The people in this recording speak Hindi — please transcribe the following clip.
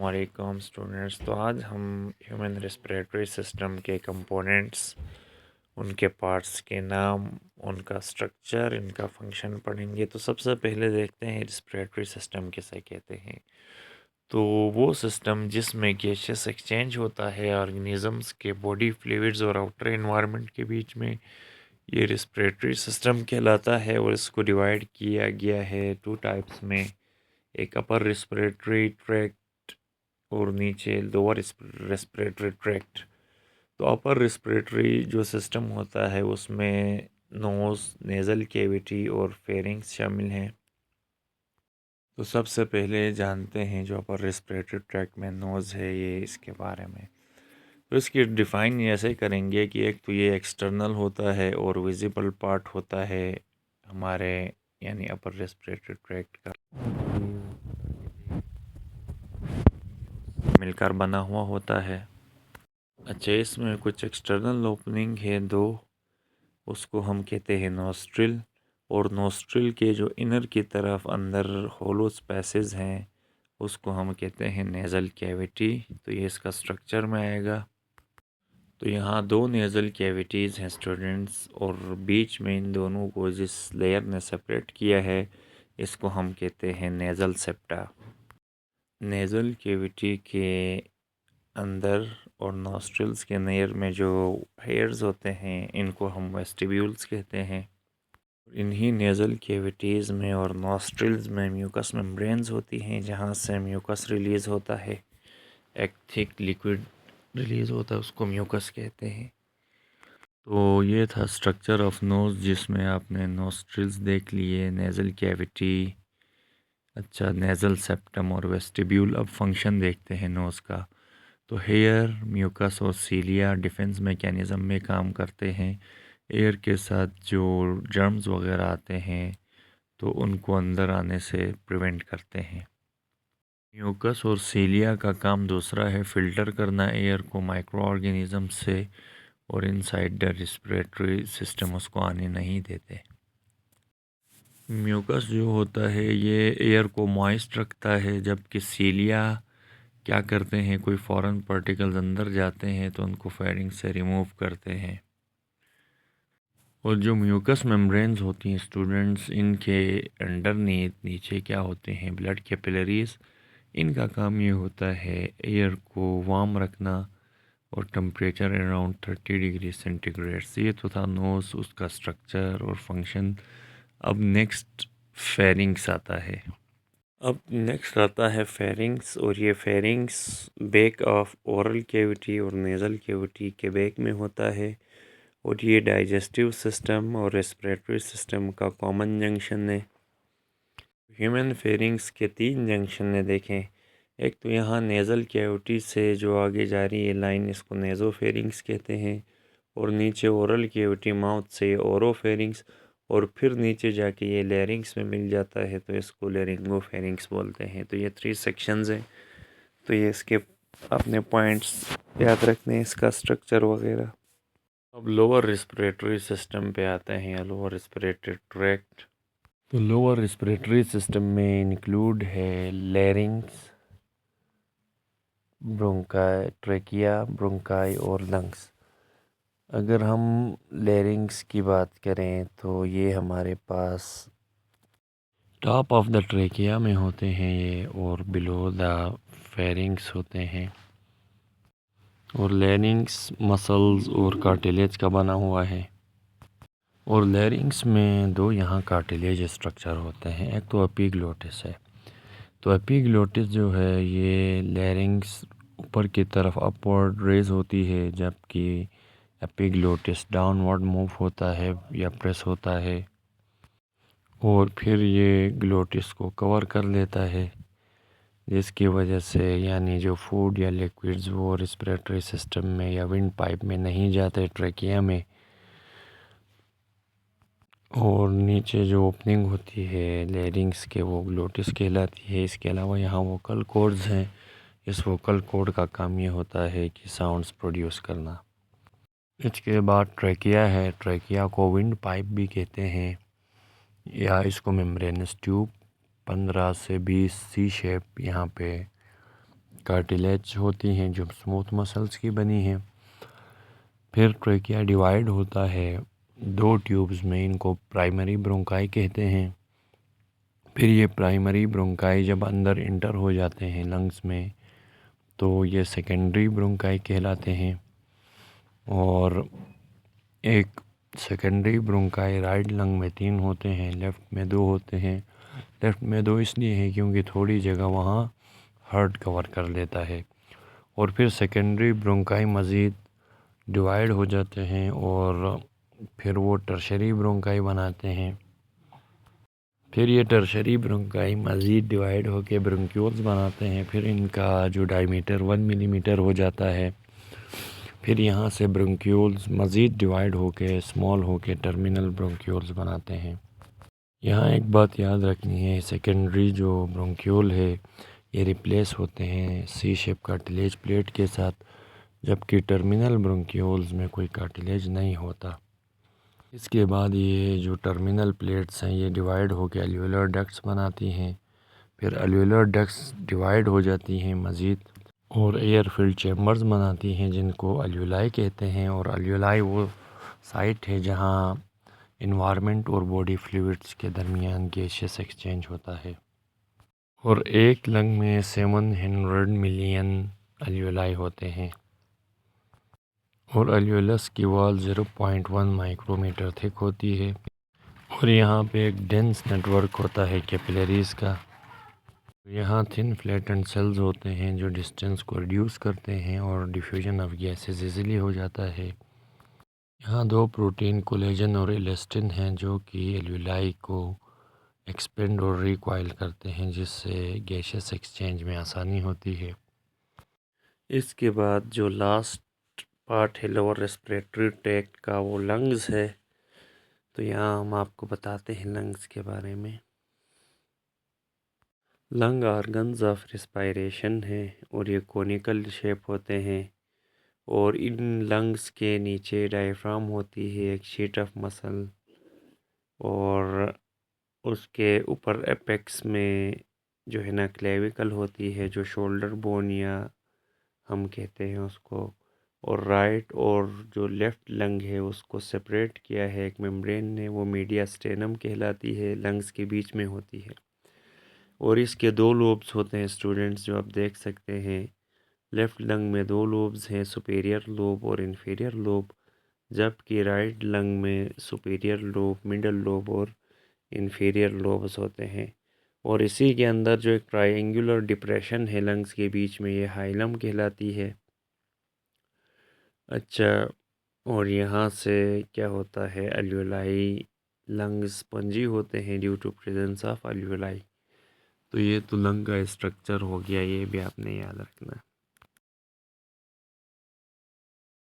वालेकुम स्टूडेंट्स। तो आज हम ह्यूमन रेस्पिरेटरी सिस्टम के कंपोनेंट्स, उनके पार्ट्स के नाम, उनका स्ट्रक्चर, इनका फंक्शन पढ़ेंगे। तो सबसे पहले देखते हैं रेस्पिरेटरी सिस्टम किसे कहते हैं। तो वो सिस्टम जिसमें गैसेस एक्सचेंज होता है ऑर्गेनिजम्स के बॉडी फ्लूइड्स और आउटर एनवायरनमेंट के बीच में, ये रेस्पिरेटरी सिस्टम कहलाता है। और इसको डिवाइड किया गया है टू टाइप्स में, एक अपर रेस्पिरेटरी ट्रैक्ट और नीचे लोअर रेस्पिरेटरी ट्रैक्ट। तो अपर रेस्पिरेटरी जो सिस्टम होता है उसमें नोज़, नेज़ल कैविटी और फेरिंग्स शामिल हैं। तो सबसे पहले जानते हैं जो अपर रेस्पिरेटरी ट्रैक्ट में नोज़ है, ये इसके बारे में। तो इसकी डिफ़ाइन ऐसे करेंगे कि एक तो ये एक्सटर्नल होता है और विजिबल पार्ट होता है हमारे, यानी अपर रेस्पिरेटरी ट्रैक्ट का मिलकर बना हुआ होता है। अच्छा, इसमें कुछ एक्सटर्नल ओपनिंग है दो, उसको हम कहते हैं नोस्ट्रिल। और नोस्ट्रिल के जो इनर की तरफ अंदर होलो स्पेसेस हैं उसको हम कहते हैं नेज़ल कैविटी। तो ये इसका स्ट्रक्चर में आएगा। तो यहाँ दो नेज़ल कैविटीज़ हैं स्टूडेंट्स, और बीच में इन दोनों को जिस लेयर ने सेपरेट किया है इसको हम कहते हैं नेज़ल सेप्टा। नेज़ल कैविटी के अंदर और नॉस्ट्रिल्स के नेयर में जो हेयर्स होते हैं इनको हम वेस्टिब्यूल्स कहते हैं। इन्हीं नेज़ल कैविटीज़ में और नॉस्ट्रिल्स में म्यूकस मेम्ब्रेन्स होती हैं जहाँ से म्यूकस रिलीज़ होता है। एक थिक लिक्विड रिलीज़ होता है, उसको म्यूकस कहते हैं। तो ये था स्ट्रक्चर ऑफ नोज़, जिसमें आपने नॉस्ट्रिल्स देख लिए, नेज़ल कैविटी, अच्छा नेज़ल सेप्टम और वेस्टिब्यूल। अब फंक्शन देखते हैं नोज़ का। तो हेयर, म्यूकस और सीलिया डिफेंस मैकेनिज़्म में काम करते हैं। एयर के साथ जो जर्म्स वगैरह आते हैं तो उनको अंदर आने से प्रिवेंट करते हैं। म्यूकस और सीलिया का काम दूसरा है, फ़िल्टर करना एयर को माइक्रो ऑर्गेनिज़म से, और इनसाइड द रेस्पिरेटरी सिस्टम उसको आने नहीं देते। म्यूकस जो होता है ये एयर को मॉइस्ट रखता है, जबकि सीलिया क्या करते हैं, कोई फॉरेन पार्टिकल्स अंदर जाते हैं तो उनको फेरिंग से रिमूव करते हैं। और जो म्यूकस मेम्ब्रेन्स होती हैं स्टूडेंट्स, इनके अंडरनीथ नीचे क्या होते हैं, ब्लड कैपिलरीज। इनका काम ये होता है एयर को वार्म रखना और टेम्परेचर अराउंड 30 डिग्री सेंटीग्रेड। ये तो था नोज़, उसका स्ट्रक्चर और फंक्शन। अब नेक्स्ट फेरिंग्स आता है। अब नेक्स्ट आता है फेरिंग्स, और ये pharynx back of oral cavity और नेज़ल कैविटी के बैक में होता है। और ये डाइजेस्टिव सिस्टम और रेस्पिरेटरी सिस्टम का कॉमन जंक्शन है। ह्यूमन फेरिंग्स के तीन जंक्शन है देखें। एक तो यहाँ नेज़ल कैविटी से जो आगे जा रही है लाइन, इसको नेज़ोफेरिंग्स कहते हैं। और नीचे ओरल कैविटी माउथ से ओरोफेरिंग्स, और फिर नीचे जाके ये लैरिंग्स में मिल जाता है तो इसको लैरिंगोफेरिंग्स बोलते हैं। तो ये 3 सेक्शंस हैं। तो ये इसके अपने पॉइंट्स याद रखने हैं, इसका स्ट्रक्चर वगैरह। अब लोअर रेस्पिरेटरी सिस्टम पे आते हैं, या लोअर रेस्पिरेटरी ट्रैक्ट। तो लोअर रेस्पिरेटरी सिस्टम में इंक्लूड है लैरिंग्स, ब्रोंकाई, ट्रेकिया, ब्रोंकाई और लंग्स। अगर हम लैरिंग्स की बात करें तो ये हमारे पास टॉप ऑफ द ट्रेकिया में होते हैं ये, और बिलो द फेरिंग्स होते हैं। और लैरिंग्स मसल्स और कार्टिलेज का बना हुआ है। और लैरिंग्स में दो यहाँ कार्टिलेज स्ट्रक्चर होते हैं, एक तो एपिग्लोटिस है। तो एपिग्लोटिस जो है ये लैरिंग्स ऊपर की तरफ अपवर्ड रेज होती है, जबकि एपिग्लोटिस डाउनवर्ड मूव होता है या प्रेस होता है, और फिर ये ग्लोटिस को कवर कर लेता है, जिसकी वजह से यानी जो फूड या लिक्विड्स वो रेस्पिरेटरी सिस्टम में या विंड पाइप में नहीं जाते, ट्रेकिया में। और नीचे जो ओपनिंग होती है लैरिंग्स के वो ग्लोटिस कहलाती है। इसके अलावा यहाँ वोकल कॉर्ड्स हैं। इस वोकल कॉर्ड का काम ये होता है कि साउंड्स प्रोड्यूस करना। इसके बाद ट्रेकिया है। ट्रेकिया को विंड पाइप भी कहते हैं, या इसको मेम्ब्रेनस ट्यूब। 15 से 20 सी शेप यहाँ पे कार्टिलेज होती हैं जो स्मूथ मसल्स की बनी हैं। फिर ट्रेकिया डिवाइड होता है 2 ट्यूब्स में, इनको प्राइमरी ब्रोंकाई कहते हैं। फिर ये प्राइमरी ब्रोंकाई जब अंदर इंटर हो जाते हैं लंग्स में तो ये सेकेंडरी ब्रोंकाई कहलाते हैं। और एक सेकेंडरी ब्रोंकाई राइट लंग में 3 होते हैं, लेफ़्ट में 2 होते हैं। लेफ़्ट में 2 इसलिए हैं क्योंकि थोड़ी जगह वहाँ हार्ट कवर कर लेता है। और फिर सेकेंडरी ब्रोंकाई मज़ीद डिवाइड हो जाते हैं और फिर वो टर्शरी ब्रोंकाई बनाते हैं। फिर ये टर्शरी ब्रोंकाई मज़ीद डिवाइड होकर ब्रोंक्यूल्स बनाते हैं। फिर इनका जो डायमीटर 1 मिलीमीटर हो जाता है। फिर यहाँ से ब्रोंक्यूल्स मज़ीद डिवाइड होकर स्मॉल होकर टर्मिनल ब्रोंक्यूल्स बनाते हैं। यहाँ एक बात याद रखनी है, सेकेंडरी जो ब्रोंक्यूल है ये रिप्लेस होते हैं सी शेप कार्टिलेज प्लेट के साथ, जबकि टर्मिनल ब्रोंक्यूल्स में कोई कार्टिलेज नहीं होता। इसके बाद ये जो टर्मिनल प्लेट्स हैं ये डिवाइड होकर अल्वेओलर डक्ट्स बनाती हैं। फिर अल्वेओलर डक्ट्स डिवाइड हो जाती हैं मज़ीद और एयर फिल्ड चैम्बर्स बनाती हैं जिनको अल्वेओलाई कहते हैं। और अल्वेओलाई वो साइट है जहाँ इन्वायरमेंट और बॉडी फ्लूइड्स के दरमियान गैसियस एक्सचेंज होता है। और एक लंग में 700 मिलियन अल्वेओलाई होते हैं और अल्वेओलस की वॉल 0.1 माइक्रोमीटर थिक होती है। और यहाँ पे एक डेंस नेटवर्क होता है कैपिलरीज का। यहाँ थिन फ्लैटेंड सेल्स होते हैं जो डिस्टेंस को रिड्यूस करते हैं और डिफ्यूजन ऑफ गैसेस इजीली हो जाता है। यहाँ 2 प्रोटीन कोलेजन और इलास्टिन हैं जो कि एल्वेओलाई को एक्सपेंड और रिकॉइल करते हैं जिससे गैसियस एक्सचेंज में आसानी होती है। इसके बाद जो लास्ट पार्ट है लोअर रेस्पिरेटरी ट्रैक्ट का वो लंग्स है। तो यहाँ हम आपको बताते हैं लंग्स के बारे में। लंग ऑर्गन्स ऑफ रेस्पिरेशन है और ये कोनिकल शेप होते हैं और इन लंग्स के नीचे डायफ्राम होती है, एक शीट ऑफ मसल, और उसके ऊपर एपेक्स में जो है ना क्लेविकल होती है जो शोल्डर बोन या हम कहते हैं उसको। और राइट और जो लेफ़्ट लंग है उसको सेपरेट किया है एक मेम्ब्रेन ने, वो मीडिया स्टेनम कहलाती है, लंग्स के बीच में होती है। और इसके 2 लोब्स होते हैं स्टूडेंट्स जो आप देख सकते हैं। लेफ़्ट लंग में 2 लोब्स हैं, सुपेरियर लोब और इन्फीरियर लोब, जबकि राइट लंग में सुपेरियर लोब, मिडल लोब और इन्फीरियर लोब्स होते हैं। और इसी के अंदर जो एक ट्रायंगुलर डिप्रेशन है लंग्स के बीच में, ये हाइलम कहलाती है। अच्छा, और यहाँ से क्या होता है, अल्वेओलाई लंग्स स्पंजी होते हैं due to presence of alveoli. तो ये तो लंग का स्ट्रक्चर हो गया, ये भी आपने याद रखना है।